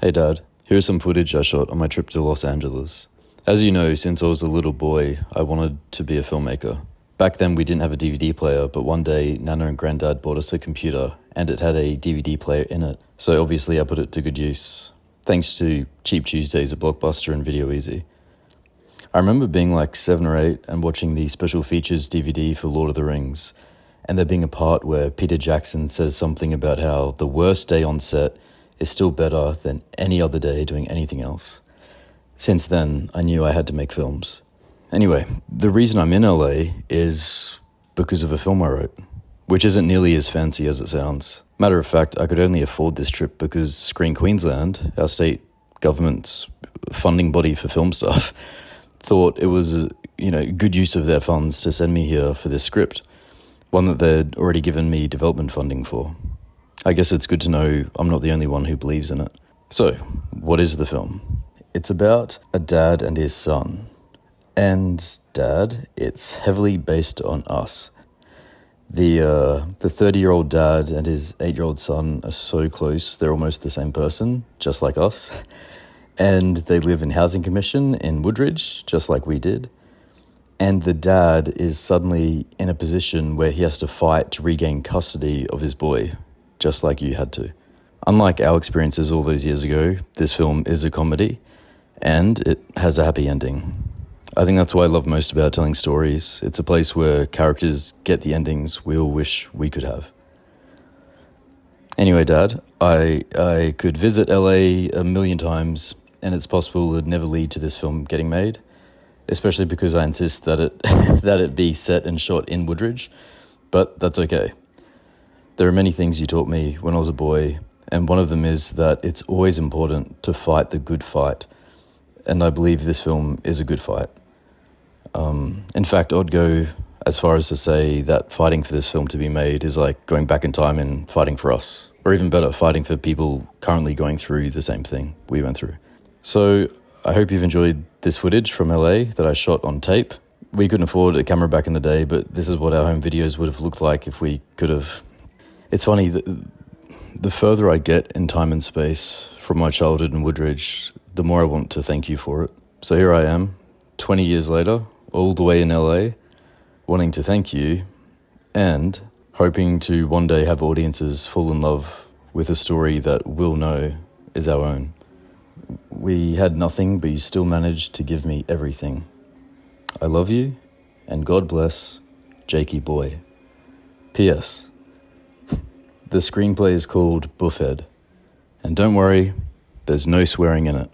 Hey Dad, here's some footage I shot on my trip to Los Angeles. As you know, since I was a little boy, I wanted to be a filmmaker. Back then we didn't have a DVD player, but one day Nana and Granddad bought us a computer and it had a DVD player in it, so obviously I put it to good use, thanks to Cheap Tuesdays at Blockbuster and Video Easy. I remember being like 7 or 8 and watching the special features DVD for Lord of the Rings, and there being a part where Peter Jackson says something about how the worst day on set is still better than any other day doing anything else. Since then, I knew I had to make films. Anyway, the reason I'm in LA is because of a film I wrote, which isn't nearly as fancy as it sounds. Matter of fact, I could only afford this trip because Screen Queensland, our state government's funding body for film stuff, thought it was, good use of their funds to send me here for this script, one that they'd already given me development funding for. I guess it's good to know I'm not the only one who believes in it. So, what is the film? It's about a dad and his son. And Dad, it's heavily based on us. The 30-year-old dad and his 8-year-old son are so close, they're almost the same person, just like us. And they live in Housing Commission in Woodridge, just like we did. And the dad is suddenly in a position where he has to fight to regain custody of his boy, just like you had to. Unlike our experiences all those years ago, this film is a comedy, and it has a happy ending. I think that's what I love most about telling stories. It's a place where characters get the endings we all wish we could have. Anyway, Dad, I could visit LA a million times, and it's possible it would never lead to this film getting made, especially because I insist that it be set and shot in Woodridge, but that's okay. There are many things you taught me when I was a boy, and one of them is that it's always important to fight the good fight, and I believe this film is a good fight. In fact, I'd go as far as to say that fighting for this film to be made is like going back in time and fighting for us, or even better, fighting for people currently going through the same thing we went through. So I hope you've enjoyed this footage from LA that I shot on tape. We couldn't afford a camera back in the day, but this is what our home videos would have looked like if we could have. It's funny, the further I get in time and space from my childhood in Woodridge, the more I want to thank you for it. So here I am, 20 years later, all the way in LA, wanting to thank you and hoping to one day have audiences fall in love with a story that we'll know is our own. We had nothing, but you still managed to give me everything. I love you, and God bless Jakey boy. P.S. The screenplay is called Buffhead, and don't worry, there's no swearing in it.